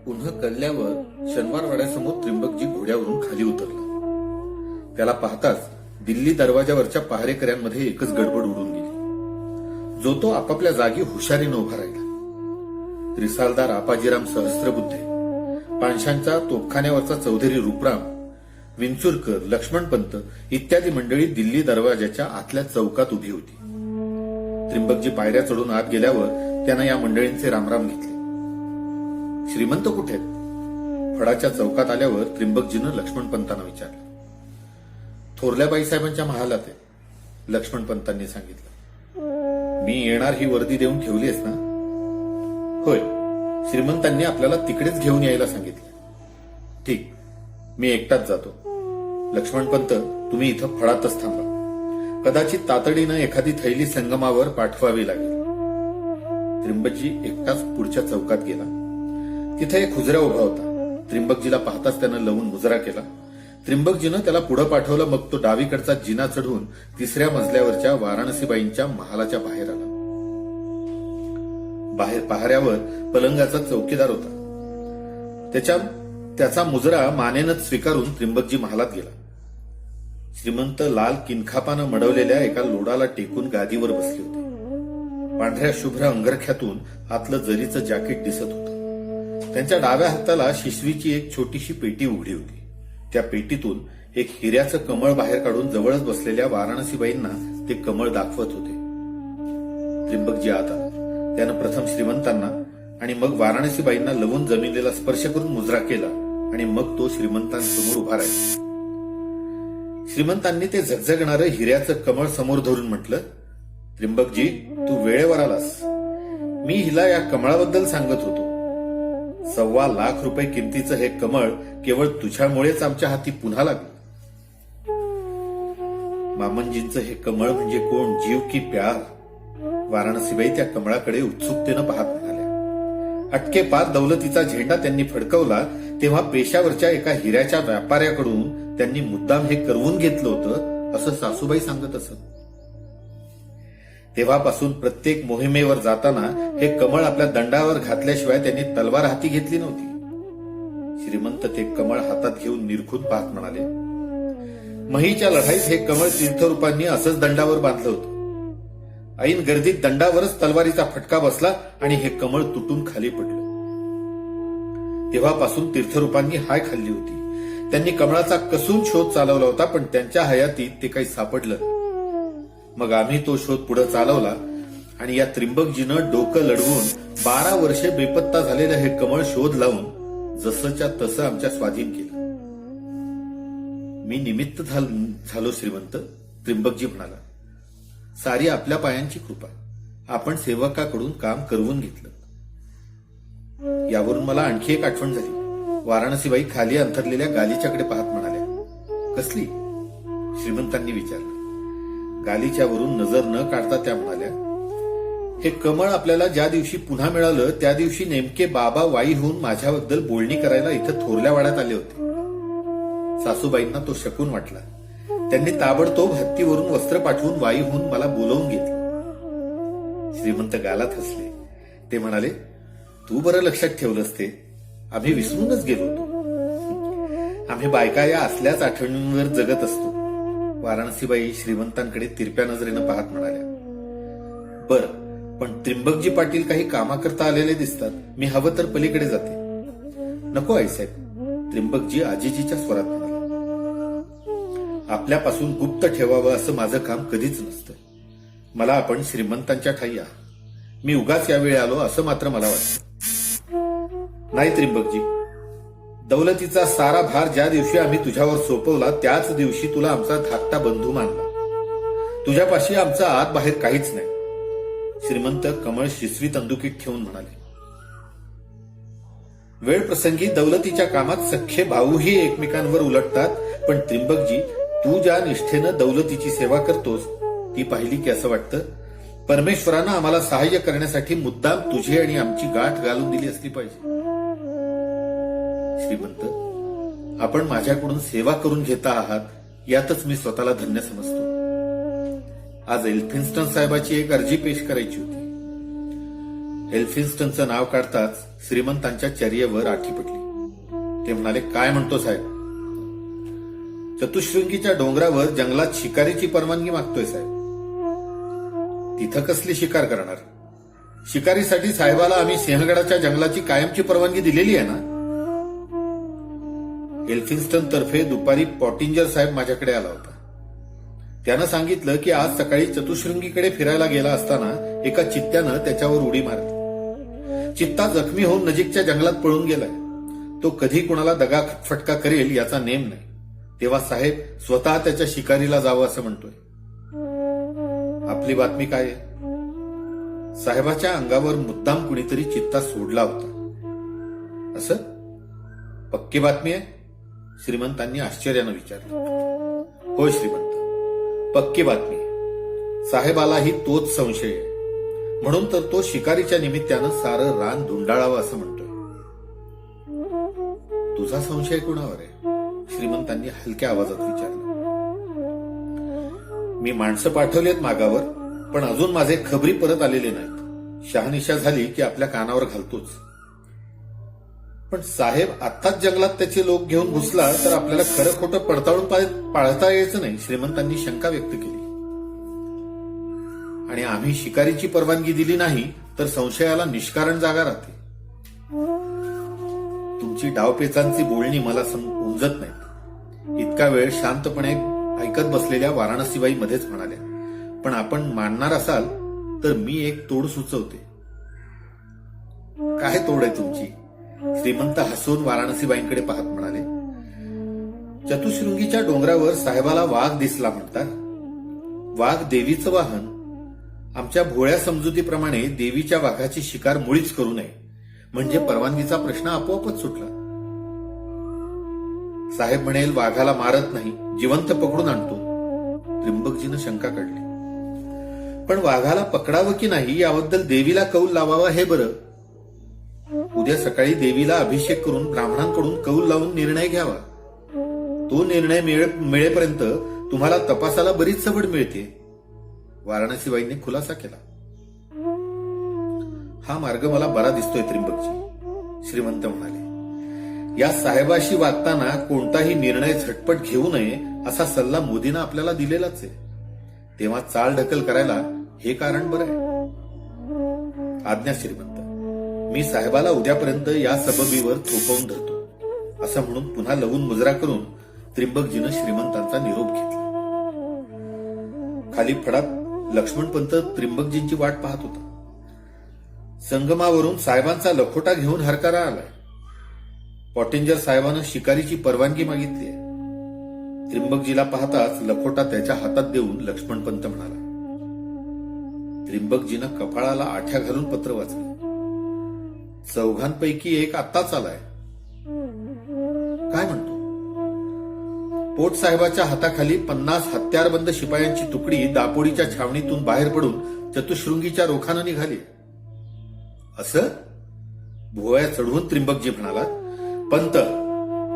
उन्ह कळल्यावर शनिवार वाड्यासमोर त्रिंबकजी घोड्यावरून खाली उतरला. त्याला पाहताच दिल्ली दरवाजावरच्या पहारेकऱ्यांमध्ये एकच गडबड उडून गेली. जो तो आपापल्या जागी हुशारीनं उभा राहिला. रिसालदार आपाजीराम सहस्त्रबुद्धे, पानशांचा तोफखान्यावरचा चौधरी रूपराम, विंचुरकर, लक्ष्मणपंत इत्यादी मंडळी दिल्ली दरवाजाच्या आतल्या चौकात उभी होती. त्रिंबकजी पायऱ्या चढून आत गेल्यावर त्यानं या मंडळींचे रामराम घेतले. श्रीमंत कुठे आहेत? फडाच्या चौकात आल्यावर त्रिंबकजीनं लक्ष्मणपंतांना विचारलं. थोरल्या बाईसाहेबांच्या महालात आहे, लक्ष्मणपंतांनी सांगितलं. मी येणार ही वर्दी देऊन ठेवलीस ना? होय, श्रीमंतांनी आपल्याला तिकडेच घेऊन यायला सांगितलं. ठीक, मी एकटाच जातो. लक्ष्मणपंत, तुम्ही इथं फडातच थांबा. कदाचित तातडीनं एखादी थैली संगमावर पाठवावी लागेल. त्रिंबकजी एकटाच पुढच्या चौकात गेला. तिथे एक हुजरा उभा होता. त्रिंबकजीला पाहताच त्यानं लवून मुजरा केला. त्रिंबकजीनं त्याला पुढे पाठवलं. मग तो डावीकडचा जिना चढून तिसऱ्या मजल्यावरच्या वाराणसीबाईंच्या महालाच्या बाहेर आला. बाहेर पहाऱ्यावर पलंगाचा चौकीदार होता. त्याचा मुजरा मानेनच स्वीकारून त्रिंबकजी महालात गेला. श्रीमंत लाल किनखापानं मडवलेल्या एका लोडाला टेकून गादीवर बसले होते. पांढऱ्या शुभ्र अंगरख्यातून आतलं जरीचं जॅकेट दिसत होतं. त्यांच्या डाव्या हाताला शिशवीची एक छोटीशी पेटी उघडी होती. त्या पेटीतून एक हिऱ्याचं कमळ बाहेर काढून जवळच बसलेल्या वाराणसीबाईंना ते कमळ दाखवत होते. त्रिंबकजी आत आला. त्यानं प्रथम श्रीमंतांना आणि मग वाराणसीबाईंना लवून जमिनीला स्पर्श करून मुजरा केला आणि मग तो श्रीमंतांसमोर उभा राहिला. श्रीमंतांनी ते झगझगणारं हिऱ्याचं कमळ समोर धरून म्हटलं, त्रिंबकजी, तू वेळेवर आलास. मी हिला या कमळाबद्दल सांगत होतो. 1.25 लाख रुपये किमतीचं हे कमळ केवळ तुझ्यामुळेच आमच्या हाती पुन्हा लागलं. मामनजींचं हे कमळ म्हणजे कोण, जीव की प्यार? वाराणसीबाई त्या कमळाकडे उत्सुकतेनं पाहत म्हणाल्या. अटके पार दौलतीचा झेंडा त्यांनी फडकवला तेव्हा पेशावरच्या एका हिऱ्याच्या व्यापाऱ्याकडून त्यांनी मुद्दाम हे करवून घेतलं होतं असं सासूबाई सांगत असत. तेव्हापासून प्रत्येक मोहिमेवर जाताना हे कमळ आपल्या दंडावर घातल्याशिवाय त्यांनी तलवार हाती घेतली नव्हती. श्रीमंत ते कमळ हातात घेऊन निरखून पाहत म्हणाले, महीच्या लढाईत हे कमळ तीर्थरूपांनी असंच दंडावर बांधलं होतं. ऐन गर्दीत दंडावरच तलवारीचा फटका बसला आणि हे कमळ तुटून खाली पडलं. तेव्हापासून तीर्थरूपांनी हाय खाल्ली होती. त्यांनी कमळाचा कसून शोध चालवला होता, पण त्यांच्या हयातीत ते काही सापडलं. मग आम्ही तो शोध पुढे चालवला आणि या त्रिंबकजीनं डोकं लढवून 12 वर्षे बेपत्ता झालेलं हे कमळ शोध लावून जसंच्या तसं आमच्या स्वाधीन केलं. मी निमित्त झालो श्रीमंत, त्रिंबकजी म्हणाला. सारी आपल्या पायांची कृपा. आपण सेवकाकडून काम करवून घेतलं. यावरून मला आणखी एक आठवण झाली. वाराणसीबाई खाली अंथरलेल्या गालीच्याकडे पाहत म्हणाल्या. कसली? श्रीमंतांनी विचारलं. गालीच्या वरून नजर न काढता त्या म्हणाल्या, हे कमळ आपल्याला ज्या दिवशी पुन्हा मिळालं त्या दिवशी नेमके बाबा वाई होऊन माझ्याबद्दल बोलणी करायला इथं थोरल्या वाड्यात आले होते. सासूबाईंना तो शकून वाटला. त्यांनी ताबडतोब हत्तीवरून वस्त्र पाठवून वाई होऊन मला बोलवून घेतलं. श्रीमंत गालात हसले. ते म्हणाले, तू बरं लक्षात ठेवलंस ते. आम्ही विसरूनच गेलो होतो. आम्ही बायका या असल्याच आठवणींवर जगत असतो. वाराणसीबाई श्रीमंतांकडे तिरप्या नजरेनं पाहत म्हणाल्या. बर, पण त्रिंबकजी पाटील काही कामाकरता आलेले दिसतात. मी हवं तर पलीकडे जाते. नको आईसाहेब, त्रिंबकजी आजीजीच्या स्वरात म्हणाला. आपल्यापासून गुप्त ठेवावं असं माझं काम कधीच नसतं. मला आपण श्रीमंतांच्या ठाई आहात. मी उगाच यावेळी आलो असं मात्र मला वाटतं. नाही त्रिंबकजी, दौलतीचा सारा भार ज्या दिवशी आम्ही तुझ्यावर सोपवला त्याच दिवशी तुला आमचा धाकटा बंधू मानला. तुझ्यापाशी आमचा आत बाहेर काहीच नाही. श्रीमंत कमळ शिसवी तंदुकीत ठेवून म्हणाले. वेळ प्रसंगी दौलतीच्या कामात सख्खे भाऊही एकमेकांवर उलटतात, पण त्रिंबकजी, तू ज्या निष्ठेनं दौलतीची सेवा करतोस ती पाहिली की असं वाटतं परमेश्वरानं आम्हाला सहाय्य करण्यासाठी मुद्दाम तुझी आणि आमची गाठ घालून दिली असली पाहिजे. श्रीमंत, आपण माझ्याकडून सेवा करून घेता आहात यातच मी स्वतःला धन्य समजतो. आज एल्फिन्स्टन साहेबाची एक अर्जी पेश करायची होती. एल्फिन्स्टनचं नाव काढताच श्रीमंतांच्या चर्येवर आठी पडली. ते म्हणाले, काय म्हणतो साहेब? चतुशृंगीच्या डोंगरावर जंगलात शिकारीची परवानगी मागतोय साहेब. तिथं कसली शिकार करणार? शिकारीसाठी साहेबाला आम्ही सिंहगडाच्या जंगलाची कायमची परवानगी दिलेली आहे ना. एल्फिन्स्टन तर्फे दुपारी पॉटिंजर साहेब माझ्याकडे आला होता. त्यानं सांगितलं की आज सकाळी चतुशृंगीकडे फिरायला गेला असताना एका चित्त्यानं त्याच्यावर उडी मारली. चित्ता जखमी होऊन नजीकच्या जंगलात पळून गेलाय. तो कधी कुणाला दगा फटका करेल याचा नेम नाही. तेव्हा साहेब स्वतः त्याच्या शिकारीला जावं असं म्हणतोय. आपली बातमी काय आहे? साहेबाच्या अंगावर मुद्दाम कुणीतरी चित्ता सोडला होता. असं? पक्की बातमी आहे? श्रीमंतांनी आश्चर्यानं विचारलं. होय श्रीमंत, पक्की बातमी आहे. साहेबालाही तोच संशय आहे. म्हणून तर तो शिकारीच्या निमित्तानं सारं रान धुंडाळावं असं म्हणतोय. तुझा संशय कुणावर आहे? श्रीमंतांनी हलक्या आवाजात विचारलं. मी माणसं पाठवलीत मागावर, पण अजून माझे खबरी परत आलेले नाहीत. शहानिशा झाली की आपल्या कानावर घालतोच. पण साहेब आत्ताच जंगलात त्याचे लोक घेऊन घुसला तर आपल्याला खरं खोटं पडताळून पाळता यायचं नाही. श्रीमंतांनी शंका व्यक्त केली. आणि आम्ही शिकारीची परवानगी दिली नाही तर संशयाला निष्कारण जागा राहते. तुमची डावपेचांची बोलणी मला उमजत नाहीत. इतका वेळ शांतपणे ऐकत बसलेल्या वाराणसीबाई मध्येच म्हणाल्या, पण आपण मानणार असाल तर मी एक तोड सुचवते. काय तोड आहे तुमची? श्रीमंत हसून वाराणसीबाईंकडे पाहत म्हणाले, चतुशृंगीच्या डोंगरावर साहेबाला वाघ दिसला म्हणतात. वाघ देवीचं वाहन. आमच्या भोळ्या समजुतीप्रमाणे देवीच्या वाघाची शिकार मुळीच करू नये, म्हणजे परवानगीचा प्रश्न आपोआपच सुटला. साहेब म्हणेल वाघाला मारत नाही, जिवंत पकडून आणतो. त्रिंबकजीनं शंका काढली. पण वाघाला पकडावं की नाही याबद्दल देवीला कौल लावावा हे बरं. उद्या सकाळी देवीला अभिषेक करून ब्राह्मणांकडून कौल लावून निर्णय घ्यावा. तो निर्णय मिळेपर्यंत तुम्हाला तपासाला बरीच सवड मिळते. वाराणसीबाईंनी खुलासा केला. हा मार्ग मला बरा दिसतोय त्रिंबकजी, श्रीमंत म्हणाले. या साहेबाशी वागताना कोणताही निर्णय झटपट घेऊ नये असा सल्ला मोदींना आपल्याला दिलेलाच आहे. तेव्हा चाल ढकल करायला हे कारण बरं आहे. आज्ञा श्रीमंत. मी साहेबाला उद्यापर्यंत या सबबीवर थोपवून धरतो असं म्हणून पुन्हा लवून मुजरा करून त्रिंबकजीनं श्रीमंतांचा निरोप घेतला. खाली फडात लक्ष्मणपंत त्रिंबकजींची वाट पाहत होता. संगमावरून साहेबांचा लखोटा घेऊन हरकारा आलाय. पॉटिंजर साहेबानं शिकारीची परवानगी मागितली आहे. त्रिंबकजीला पाहताच लखोटा त्याच्या हातात देऊन लक्ष्मणपंत म्हणाला. त्रिंबकजीनं कपाळाला आठ्या घालून पत्र वाचलं. चौघांपैकी एक आत्ताच आलाय. काय म्हणतो? पोट साहेबाच्या हाताखाली 50 हत्यारबंद शिपायांची तुकडी दापोडीच्या छावणीतून बाहेर पडून चतुशृंगीच्या रोखानं निघाली. असं? भुवया चढवून त्रिंबकजी म्हणाला, पंत,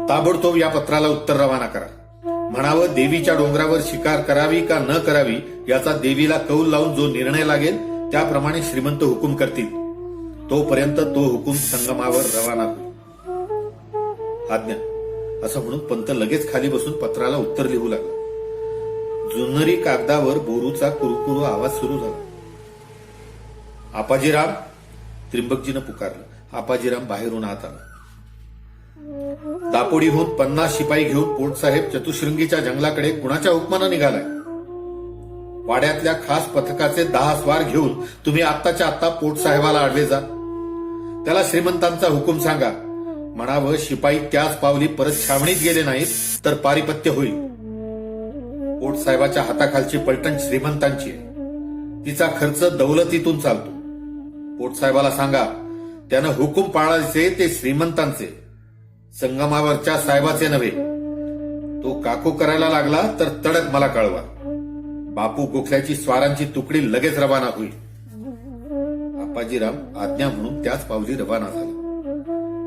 ताबडतोब या पत्राला उत्तर रवाना करा. म्हणावं देवीच्या डोंगरावर शिकार करावी का न करावी याचा देवीला कौल लावून जो निर्णय लागेल त्याप्रमाणे श्रीमंत हुकूम करतील. तोपर्यंत तो हुकूम संगमावर रवाना होईल. आज्ञा. असं म्हणून पंत लगेच खाली बसून पत्राला उत्तर लिहू लागला. जुन्नरी कागदावर बोरूचा कुरुकुरु आवाज सुरू झाला. आपाजीराम, त्रिंबकजीनं पुकारलं. आपाजीराम बाहेरून आत आला. दापोडीहून 50 शिपाई घेऊन पोटसाहेब चतुशृंगीच्या जंगलाकडे कुणाच्या हुकमानं निघालाय? वाड्यातल्या खास पथकाचे 10 स्वार घेऊन तुम्ही आत्ताच्या आत्ता पोटसाहेबाला आडवे जा. त्याला श्रीमंतांचा हुकूम सांगा. म्हणावं शिपाई त्याच पावली परत छावणीत गेले नाहीत तर पारिपत्य होईल. पोटसाहेबाच्या हाताखालची पलटण श्रीमंतांची आहे. तिचा खर्च दौलतीतून चालतो. पोटसाहेबाला सांगा त्यानं हुकूम पाळायचे ते श्रीमंतांचे, संगमावरच्या साहेबाचे नव्हे. तो काकू करायला लागला तर तडक मला कळवा. बापू गोखल्याची स्वारांची तुकडी लगेच रवाना होईल. आपाजीराम आज्ञा म्हणून त्याच पावली रवाना झाला.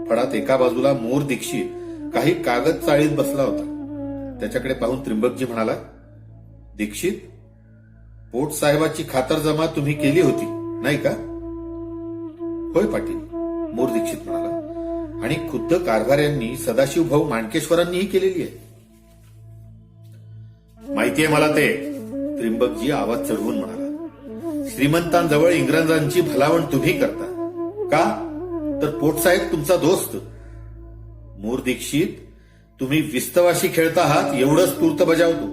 फडात एका बाजूला मोर दीक्षित काही कागद चाळीत बसला होता. त्याच्याकडे पाहून त्रिंबकजी म्हणाला, दीक्षित, पोट साहेबाची खातरजमा तुम्ही केली होती नाही का? होय पाटील, मोर दीक्षित म्हणाला. आणि खुद्द कारभाऱ्यांनी सदाशिव भाऊ माणकेश्वरांनीही केलेली आहे. माहितीये मला ते, त्रिंबकजी आवाज चढवून म्हणाला. श्रीमंतांजवळ इंग्रजांची भलावण तुम्ही करता का? तर पोटसाहेब तुमचा दोस्त. मोर दीक्षित, तुम्ही विस्तवाशी खेळता आहात एवढंच तूर्त बजावतो.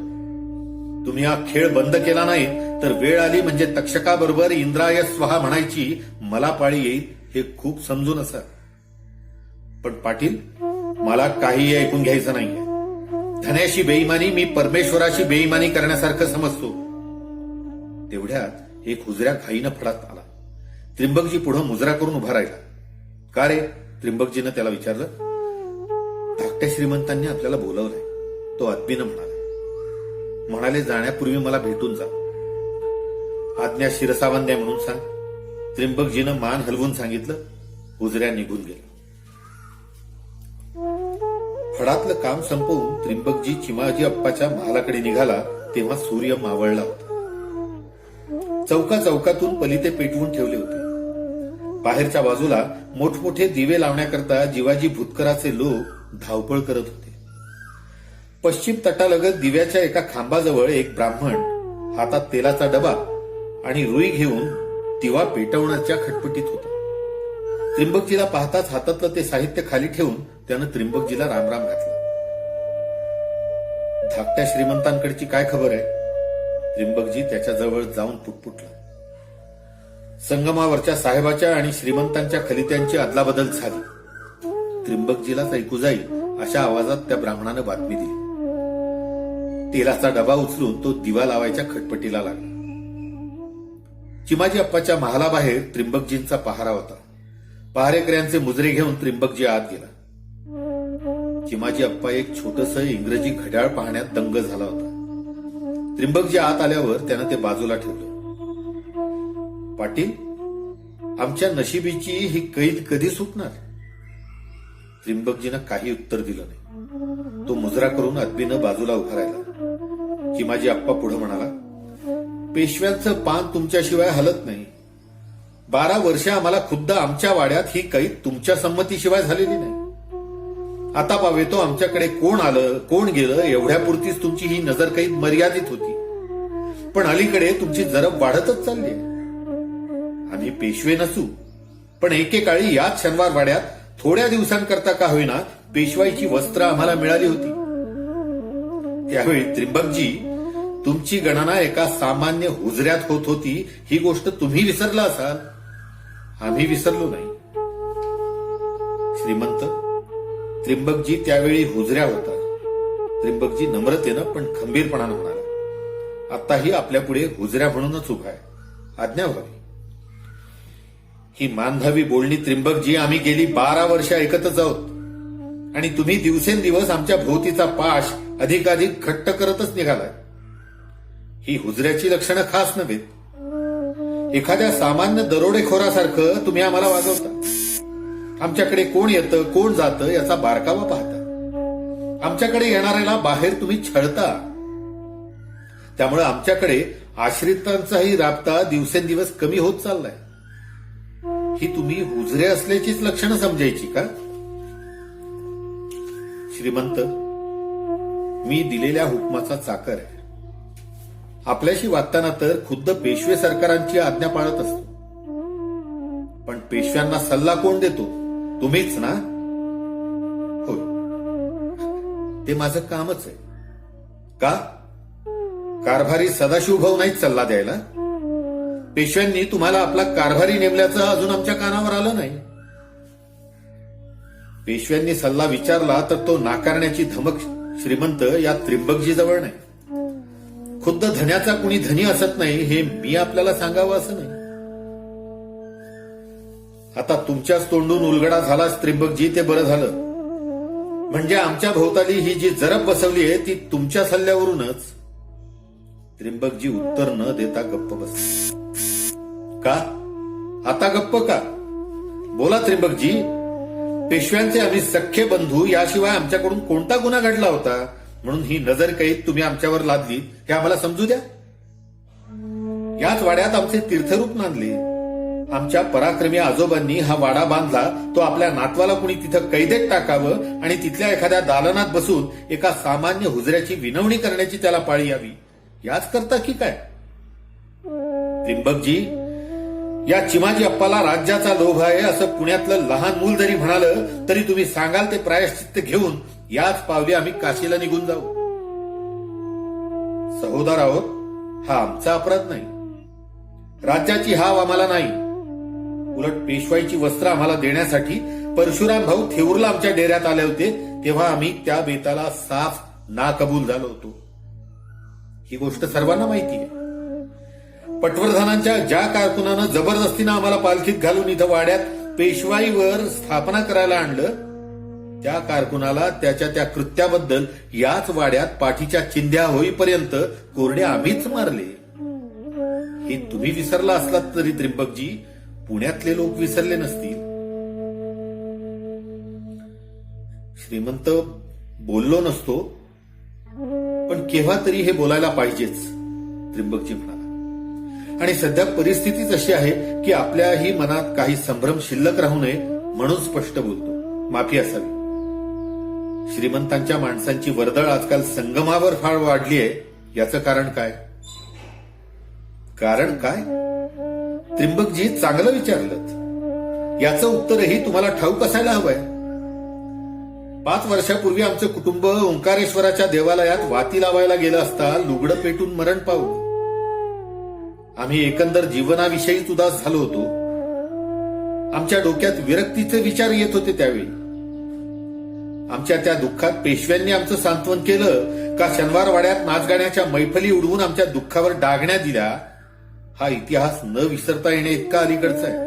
तुम्ही हा खेळ बंद केला नाही तर वेळ आली म्हणजे तक्षकाबरोबर इंद्राय स्वहा म्हणायची मला पाळी येईल हे खूप समजून असा. पण पाटील, मला काहीही ऐकून घ्यायचं नाहीये. धन्याशी बेईमानी मी परमेश्वराशी बेईमानी करण्यासारखं समजतो. तेवढ्यात एक हुजऱ्या घाईनं फडात आला. त्रिंबकजी पुढं मुजरा करून उभा राहिला. का रे? त्रिंबकजीनं त्याला विचारलं. धाकट्या श्रीमंतांनी आपल्याला बोलवलंय, तो अदबीनं म्हणाले जाण्यापूर्वी मला भेटून जा. आज्ञा शिरसावंद्या म्हणून सांग. त्रिंबकजीनं मान हलवून सांगितलं. हुजऱ्या निघून गेला. फडातलं काम संपवून त्रिंबकजी चिमाजी अप्पाच्या महालाकडे निघाला तेव्हा सूर्य मावळला होता. चौकातून पलिते पेटवून ठेवले होते. बाहेरच्या बाजूला मोठमोठे दिवे लावण्याकरता जिवाजी भुतकराचे लोक धावपळ करत होते. पश्चिम तटालगत दिव्याच्या एका खांबाजवळ एक ब्राह्मण हातात तेलाचा डबा आणि रुई घेऊन दिवा पेटवण्याच्या खटपटीत होता. त्रिंबकजीला पाहताच हातातलं ते साहित्य खाली ठेवून त्यानं त्रिंबकजीला रामराम घातला. धाकट्या श्रीमंतांकडची काय खबर आहे? त्रिंबकजी त्याच्याजवळ जाऊन पुटपुटला. संगमावरच्या साहेबाच्या आणि श्रीमंतांच्या खलित्यांची अदलाबदल झाली. त्रिंबकजीलाच ऐकू जाईल अशा आवाजात त्या ब्राह्मणानं बातमी दिली. तेलाचा डबा उचलून तो दिवा लावायच्या खटपटीला लागला. चिमाजी अप्पाच्या महालाबाहेर त्रिंबकजींचा पहारा होता. पहारेकऱ्यांचे मुजरे घेऊन त्रिंबकजी आत गेला. चिमाजी अप्पा एक छोटस इंग्रजी घड्याळ पाहण्यात दंग झाला होता. त्रिंबकजी आत आल्यावर त्यानं ते बाजूला ठेवलं. पाटील, आमच्या नशिबीची ही कैद कधी सुटणार? त्रिंबकजीनं काही उत्तर दिलं नाही. तो मुजरा करून अदबीनं बाजूला उभा राहिला. चिमाजी अप्पा पुढे म्हणाला, पेशव्यांचं पान तुमच्याशिवाय हलत नाही. 12 वर्षे आम्हाला खुद्द आमच्या वाड्यात ही कैद तुमच्या संमतीशिवाय झालेली नाही. आता पावेतो आमच्याकडे कोण आलं कोण गेलं एवढ्यापुरतीच तुमची ही नजर कैद मर्यादित होती. पण अलीकडे तुमची जरब वाढतच चालली. आम्ही पेशवे नसू, पण एकेकाळी याच शनिवार वाड्यात थोड्या दिवसांकरता का होईना पेशवाईची वस्त्र आम्हाला मिळाली होती. त्यावेळी त्रिंबकजी, तुमची गणना एका सामान्य हुजऱ्यात होत होती ही गोष्ट तुम्ही विसरला असाल. आम्ही विसरलो नाही. श्रीमंत, त्रिंबकजी त्यावेळी हुजऱ्या होता. त्रिंबकजी नम्रतेनं पण खंबीरपणानं म्हणाला, आताही आपल्यापुढे हुजऱ्या म्हणूनच उभा आहे. आज्ञा व्हावी. ही मानधावी बोलणी त्रिंबकजी आम्ही गेली 12 वर्ष ऐकतच आहोत आणि तुम्ही दिवसेंदिवस आमच्या भोवतीचा पाश अधिकाधिक घट्ट करतच निघालाय. ही हुजऱ्याची लक्षणं खास नव्हेत. एखाद्या सामान्य दरोडेखोरासारखं तुम्ही आम्हाला वागवता. आमच्याकडे कोण येतं कोण जातं याचा बारकावा पाहता. आमच्याकडे येणाऱ्याला बाहेर तुम्ही छळता. त्यामुळे आमच्याकडे आश्रितांचाही राबता दिवसेंदिवस कमी होत चाललाय. ही तुम्ही हुजरे असल्याचीच लक्षणं समजायची का? श्रीमंत, मी दिलेल्या हुकमाचा चाकर आहे. आपल्याशी वागताना तर खुद्द पेशवे सरकारांची आज्ञा पाळत असतो. पण पेशव्यांना सल्ला कोण देतो? तुम्हीच ना? होय, ते माझं कामच आहे. का? कारभारी सदाशिव भाऊ नाहीच सल्ला द्यायला? पेशव्यांनी तुम्हाला आपला कारभारी नेमल्याचं अजून आमच्या कानावर आलं नाही. पेशव्यांनी सल्ला विचारला तर तो नाकारण्याची धमक श्रीमंत या त्रिंबकजी जवळ नाही. खुद्द धन्याचा कुणी धनी असत नाही हे मी आपल्याला सांगावं असं नाही. आता तुमच्याच तोंडून उलगडा झालाच त्रिंबकजी, ते बरं झालं. म्हणजे आमच्या भोवताली ही जी जरब बसवली आहे ती तुमच्या सल्ल्यावरूनच. त्रिंबकजी उत्तर न देता गप्प बसले. का? आता गप्प का? बोला त्रिंबकजी. पेशव्यांचे आम्ही सख्खे बंधू याशिवाय आमच्याकडून कोणता गुन्हा घडला होता म्हणून ही नजर कैद तुम्ही आमच्यावर लादली हे आम्हाला समजू द्या. याच वाड्यात आमचे तीर्थरूप नांदले. आमच्या पराक्रमी आजोबांनी हा वाडा बांधला, तो आपल्या नातवाला कुणी तिथं कैदेत टाकावं आणि तिथल्या एखाद्या दालनात बसून एका सामान्य हुजऱ्याची विनवणी करण्याची त्याला पाळी यावी, याच करता की काय? त्रिंबकजी, या चिमाजी अप्पाला राज्याचा लोभ आहे असं पुण्यातलं लहान मूल जरी म्हणालं तरी तुम्ही सांगाल ते प्रायश्चित्त घेऊन याच पावली आम्ही काशीला निघून जाऊ. सहोदर आहोत, हा आमचा अपराध नाही. राज्याची हाव आम्हाला नाही. उलट पेशवाईची वस्त्र आम्हाला देण्यासाठी परशुराम भाऊ थेऊरला आमच्या डेऱ्यात आले होते, तेव्हा आम्ही त्या बेताला साफ नाकबूल झालो होतो. ही गोष्ट सर्वांना माहिती आहे. पटवर्धनांच्या ज्या कारकुनानं जबरदस्तीनं आम्हाला पालखीत घालून इथं वाड्यात पेशवाईवर स्थापना करायला आणलं, त्या कारकुनाला त्याच्या त्या कृत्याबद्दल याच वाड्यात पाठीच्या चिंध्या होईपर्यंत कोरडे आम्हीच मारले. हे तुम्ही विसरला असलात तरी त्रिंबकजी, पुण्यातले लोक विसरले नसतील. श्रीमंत, बोललो नसतो, पण केव्हा तरी हे बोलायला पाहिजेच, त्रिंबकजी म्हणाला. आणि सध्या परिस्थितीच अशी आहे की आपल्याही मनात काही संभ्रम शिल्लक राहू नये म्हणून स्पष्ट बोलतो. माफी असावी. श्रीमंतांच्या माणसांची वर्दळ आजकाल संगमावर फार वाढली आहे. याचं कारण काय? कारण काय? त्रिंबकजी, चांगलं विचारलं. याचं उत्तरही तुम्हाला ठाऊक असायला हवंय. 5 वर्षापूर्वी आमचं कुटुंब ओंकारेश्वराच्या देवालयात वाती लावायला गेलं असता लुगडं पेटून मरण पावलं. आम्ही एकंदर जीवनाविषयीच उदास झालो होतो. आमच्या डोक्यात विरक्तीचे विचार येत होते. त्यावेळी आमच्या त्या दुःखात पेशव्यांनी आमचं सांत्वन केलं का शनिवारवाड्यात नाचगाण्याच्या मैफली उडवून आमच्या दुःखावर डागण्या दिल्या, हा इतिहास न विसरता येणे इतका अलीकडचा आहे.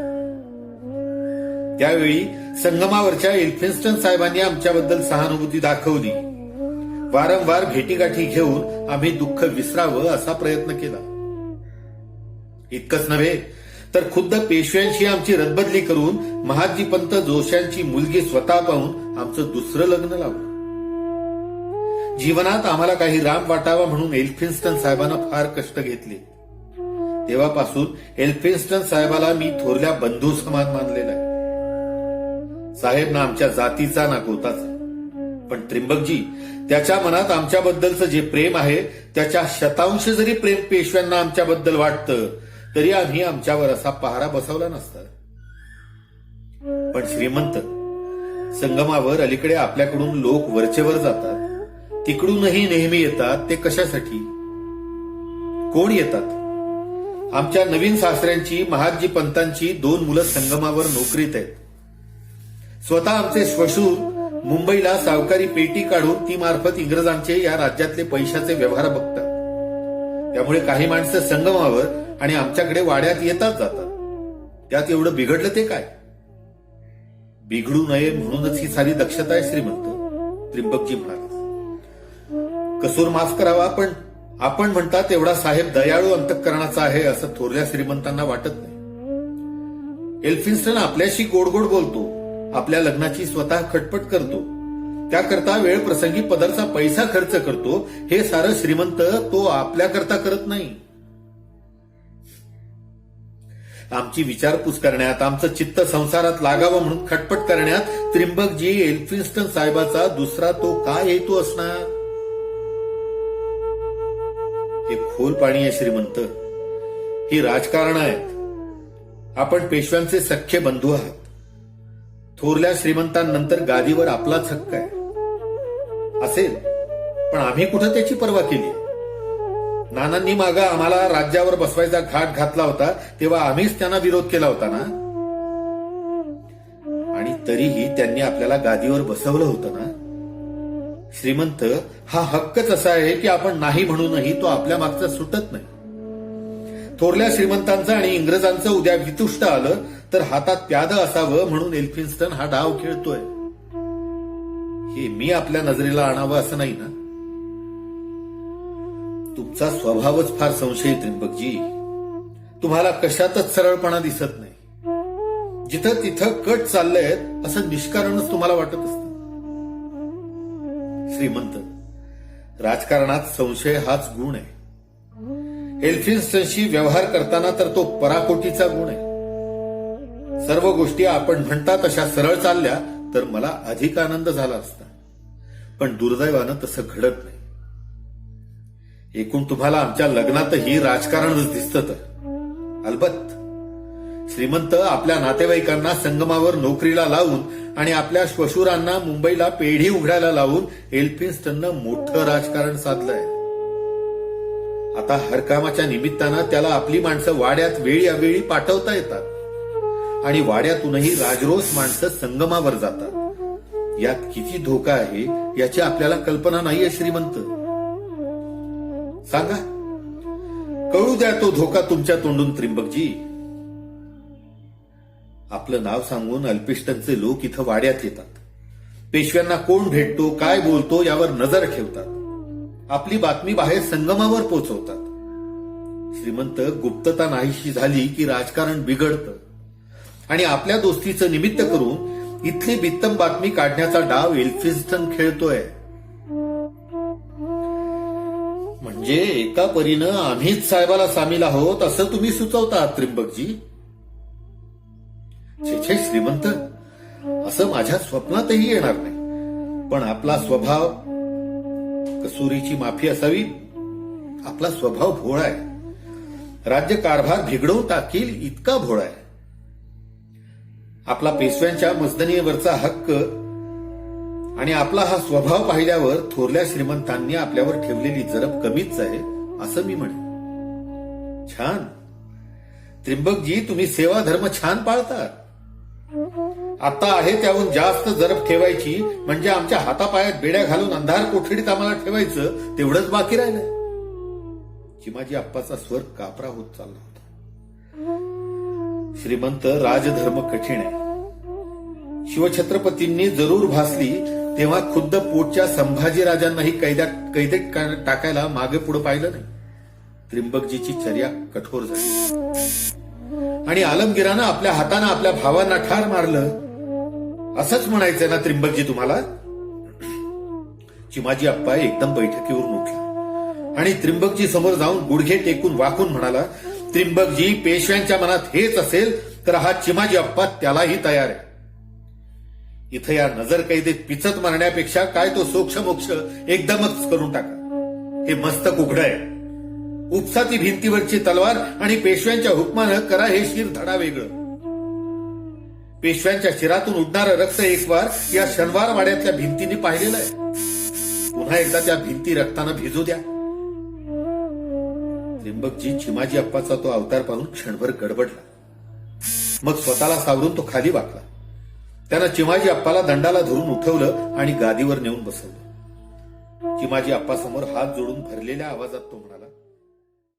त्यावेळी संगमावरच्या एल्फिन्स्टन साहेबांनी आमच्याबद्दल सहानुभूती दाखवली. वारंवार भेटीगाठी घेऊन आम्ही दुःख विसरावं असा प्रयत्न केला. इतकंच नव्हे तर खुद्द पेशव्यांशी आमची रदबदली करून महादजीपंत जोशांची मुलगी स्वतः पाहून आमचं दुसरं लग्न लावलं. जीवनात आम्हाला काही राम वाटावा म्हणून एल्फिन्स्टन साहेबांना फार कष्ट घेतले. तेव्हापासून एल्फिन्स्टन साहेबाला मी थोरल्या बंधू समान मानलेला आहे. साहेब ना आमच्या जातीचा ना गोताचा, पण त्रिंबकजी, त्याच्या मनात आमच्याबद्दलचं जे प्रेम आहे त्याच्या शतांश जरी प्रेम पेशव्यांना आमच्याबद्दल वाटतं तरी आम्ही आमच्यावर असा पहारा बसवला नसता. पण श्रीमंत, संगमावर अलीकडे आपल्याकडून लोक वरचेवर जातात, तिकडूनही नेहमी येतात. ते कशासाठी? कोण येतात? आमच्या नवीन सासऱ्यांची, महादजी पंतांची 2 मुलं संगमावर नोकरीत आहेत. स्वतः आमचे श्वशूर मुंबईला सावकारी पेटी काढून ती मार्फत इंग्रजांचे या राज्यातले पैशाचे व्यवहार बघतात. त्यामुळे काही माणसं संगमावर आणि आमच्याकडे वाड्यात येतात जातात. त्यात एवढं बिघडलं ते काय? बिघडू नये म्हणूनच ही सारी दक्षता आहे श्रीमंत, त्रिंबकजी म्हणाले. कसूर माफ करावा, पण आपण म्हणतात एवढा साहेब दयाळू अंतःकरणाचा आहे असं थोरल्या श्रीमंतांना वाटत नाही. एल्फिन्स्टन आपल्याशी गोड गोड बोलतो, आपल्या लग्नाची स्वतः खटपट करतो, त्याकरता वेळ प्रसंगी पदरचा पैसा खर्च करतो. हे सारं श्रीमंत तो आपल्याकरता करत नाही. आमची विचारपूस करण्यात, आमचं चित्त संसारात लागावं म्हणून खटपट करण्यात त्रिंबकजी एल्फिन्स्टन साहेबाचा दुसरा तो काय हेतू असणार? हे खोल पाणी आहे श्रीमंत. ही राजकारण आहेत. आपण पेशव्यांचे सख्खे बंधू आहात. थोरल्या श्रीमंतांनंतर गादीवर आपलाच हक्क आहे. असेल, पण आम्ही कुठं त्याची पर्वा केली? नानांनी मागं आम्हाला राज्यावर बसवायचा घाट घातला होता तेव्हा आम्हीच त्यांना विरोध केला होता ना. आणि तरीही त्यांनी आपल्याला गादीवर बसवलं होतं ना. श्रीमंत, हा हक्कच असा आहे की आपण नाही म्हणूनही तो आपल्या मागचा सुटत नाही. थोरल्या श्रीमंतांचं आणि इंग्रजांचं उद्या वितुष्ट आलं तर हातात प्याद असावं म्हणून एल्फिन्स्टन हा डाव खेळतोय. हे मी आपल्या नजरेला आणावं असं नाही ना. तुमचा स्वभावच फार संशयी त्रिंबकजी. तुम्हाला कशातच सरळपणा दिसत नाही. जिथं तिथं कट चाललंय असं निष्कारणच तुम्हाला वाटत असतं. श्रीमंत, राजकारणात संशय हाच गुण आहे. एल्फिन्स्टनशी व्यवहार करताना तर तो पराकोटीचा गुण आहे. सर्व गोष्टी आपण म्हणता तशा सरळ चालल्या तर मला अधिक आनंद झाला असता. पण दुर्दैवानं तसं घडत नाही. एकूण तुम्हाला आमच्या लग्नातही राजकारणच दिसतं तर. अलबत्त श्रीमंत आपल्या नातेवाईकांना संगमावर नोकरीला लावून आणि आपल्या श्वशुरांना मुंबईला पेढी उघडायला लावून एल्फिन्स्टननं मोठं राजकारण साधलंय. आता हरकामाच्या निमित्तानं त्याला आपली माणसं वाड्यात वेळी अवेळी पाठवता येतात आणि वाड्यातूनही राजरोस माणसं संगमावर जातात. यात किती धोका आहे याची आपल्याला कल्पना नाहीये श्रीमंत. सांगा, कळू द्या तो धोका तुमच्या तोंडून त्रिंबकजी. आपलं नाव सांगून अल्पिष्टनचे लोक इथं वाड्यात येतात. पेशव्यांना कोण भेटतो, काय बोलतो यावर नजर ठेवतात. आपली बातमी बाहेर संगमावर पोहोचवतात. श्रीमंत, गुप्तता नाहीशी झाली की राजकारण बिघडतं आणि आपल्या दोस्तीचं निमित्त करून इथली बित्तम बातमी काढण्याचा डाव एल्फिन्स्टन खेळतोय. म्हणजे एका परीनं आम्हीच साहेबाला सामील आहोत असं तुम्ही सुचवता त्रिंबकजी. छे श्रीमंत, असं माझ्या स्वप्नातही येणार नाही. पण आपला स्वभाव, कसुरीची माफी असावी, आपला स्वभाव भोळा आहे. राज्यकारभार बिघडवून टाकील इतका भोळा आहे. आपला पेशव्यांच्या मजदनीवरचा हक्क आणि आपला हा स्वभाव पाहिल्यावर थोरल्या श्रीमंतांनी आपल्यावर ठेवलेली जरब कमीच आहे असं मी म्हणेन. छान त्रिंबकजी, तुम्ही सेवा धर्म छान पाळतात. आता आहे त्याहून जास्त जरब ठेवायची म्हणजे आमच्या हातापायात बेड्या घालून अंधार कोठडीत आम्हाला ठेवायचं तेवढंच बाकी राहिलंय. चिमाजी आप्पाचा स्वर कापरा होत चालला होता. श्रीमंत, राजधर्म कठीण आहे. शिवछत्रपतींनी जरूर भासली तेव्हा खुद्द पोटच्या संभाजीराजांनाही कैदेत टाकायला मागे पुढे पाहिलं नाही. त्रिंबकजीची चर्या कठोर झाली आणि आलमगिरानं आपल्या हातानं आपल्या भावांना ठार मारलं असंच म्हणायचंय ना त्रिंबकजी तुम्हाला? चिमाजी आप्पा एकदम बैठकीवरून उठला आणि त्रिंबकजी समोर जाऊन गुडघे टेकून वाकून म्हणाला, त्रिंबकजी, पेशव्यांच्या मनात हेच असेल तर हा चिमाजी आप्पा त्यालाही तयार आहे. इथं या नजर कैदेत पिचत मारण्यापेक्षा काय तो सोक्षमोक्ष एकदमच करून टाका. हे मस्तक उघड आहे. उपसा ती भिंतीवरची तलवार आणि पेशव्यांच्या हुकमानं करा हे शिर धडा वेगळं. पेशव्यांच्या शिरातून उडणारं रक्त एकवार या शनिवार वाड्यातल्या भिंतींनी पाहिलेलं आहे. पुन्हा एकदा त्या भिंती रक्तानं भिजू द्या. त्रिंबकजी, चिमाजी अप्पाचा तो अवतार पाहून क्षणभर गडबडला. मग स्वतःला सावरून तो खाली वाकला. त्यानं चिमाजी अप्पाला दंडाला धरून उठवलं आणि गादीवर नेऊन बसवलं. चिमाजी अप्पा समोर हात जोडून भरलेल्या आवाजात तो म्हणाला,